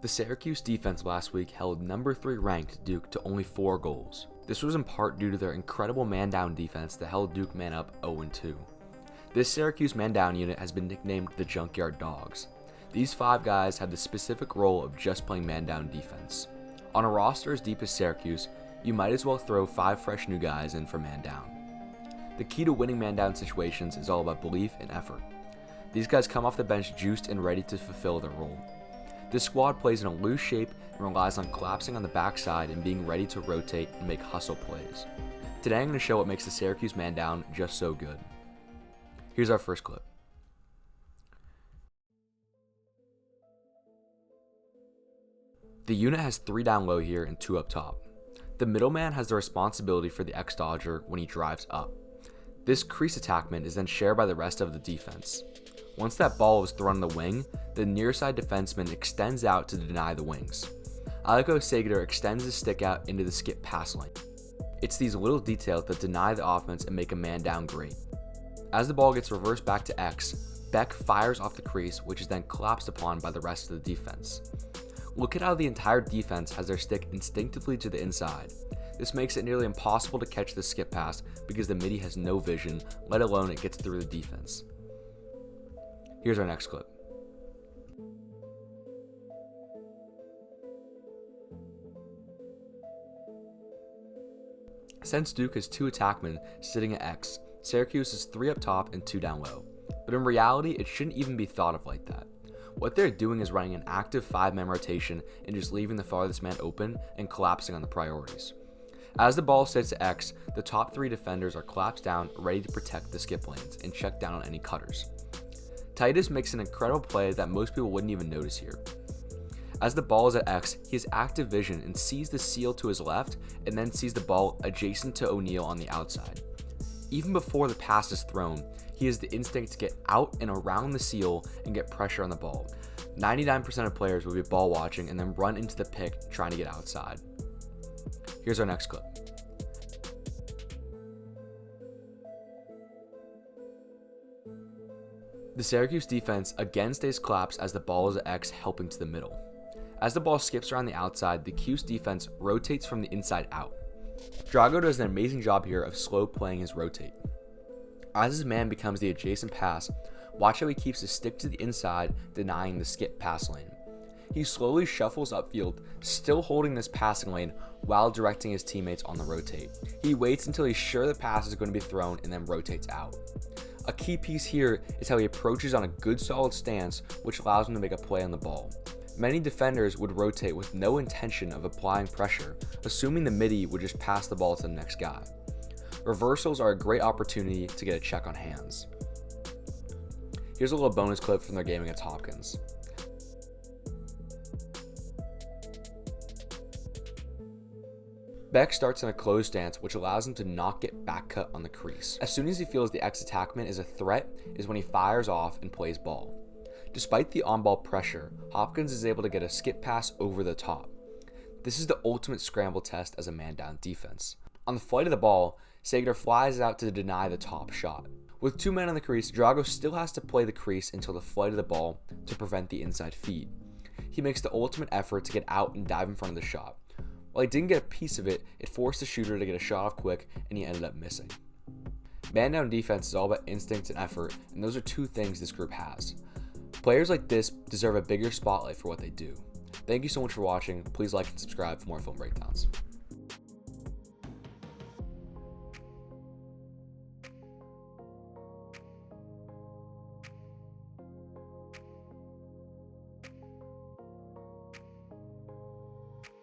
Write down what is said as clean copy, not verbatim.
The Syracuse defense last week held number 3 ranked Duke to only 4 goals. This was in part due to their incredible man-down defense that held Duke man up 0-2. This Syracuse man-down unit has been nicknamed the Junkyard Dogs. These 5 guys have the specific role of just playing man-down defense. On a roster as deep as Syracuse, you might as well throw 5 fresh new guys in for man-down. The key to winning man-down situations is all about belief and effort. These guys come off the bench juiced and ready to fulfill their role. This squad plays in a loose shape and relies on collapsing on the backside and being ready to rotate and make hustle plays. Today I'm going to show what makes the Syracuse man down just so good. Here's our first clip. The unit has 3 down low here and 2 up top. The middleman has the responsibility for the X-Dodger when he drives up. This crease attackment is then shared by the rest of the defense. Once that ball is thrown on the wing, the near side defenseman extends out to deny the wings. I like how Sager extends his stick out into the skip pass lane. It's these little details that deny the offense and make a man down great. As the ball gets reversed back to X, Beck fires off the crease, which is then collapsed upon by the rest of the defense. Look at how the entire defense has their stick instinctively to the inside. This makes it nearly impossible to catch the skip pass because the midi has no vision, let alone it gets through the defense. Here's our next clip. Since Duke has 2 attackmen sitting at X, Syracuse is 3 up top and 2 down low. But in reality, it shouldn't even be thought of like that. What they're doing is running an active 5-man rotation and just leaving the farthest man open and collapsing on the priorities. As the ball sits at X, the top 3 defenders are collapsed down, ready to protect the skip lanes and check down on any cutters. Titus makes an incredible play that most people wouldn't even notice here. As the ball is at X, he has active vision and sees the seal to his left and then sees the ball adjacent to O'Neal on the outside. Even before the pass is thrown, he has the instinct to get out and around the seal and get pressure on the ball. 99% of players will be ball watching and then run into the pick trying to get outside. Here's our next clip. The Syracuse defense again stays collapsed as the ball is at X, helping to the middle. As the ball skips around the outside, the Cuse defense rotates from the inside out. Drago does an amazing job here of slow playing his rotate. As his man becomes the adjacent pass, watch how he keeps his stick to the inside, denying the skip pass lane. He slowly shuffles upfield, still holding this passing lane while directing his teammates on the rotate. He waits until he's sure the pass is going to be thrown and then rotates out. A key piece here is how he approaches on a good solid stance, which allows him to make a play on the ball. Many defenders would rotate with no intention of applying pressure, assuming the midi would just pass the ball to the next guy. Reversals are a great opportunity to get a check on hands. Here's a little bonus clip from their game against Hopkins. Beck starts in a closed stance, which allows him to not get back cut on the crease. As soon as he feels the X attackman is a threat is when he fires off and plays ball. Despite the on-ball pressure, Hopkins is able to get a skip pass over the top. This is the ultimate scramble test as a man-down defense. On the flight of the ball, Sager flies out to deny the top shot. With 2 men on the crease, Drago still has to play the crease until the flight of the ball to prevent the inside feed. He makes the ultimate effort to get out and dive in front of the shot. While he didn't get a piece of it, it forced the shooter to get a shot off quick, and he ended up missing. Man-down defense is all about instinct and effort, and those are 2 things this group has. Players like this deserve a bigger spotlight for what they do. Thank you so much for watching. Please like and subscribe for more film breakdowns.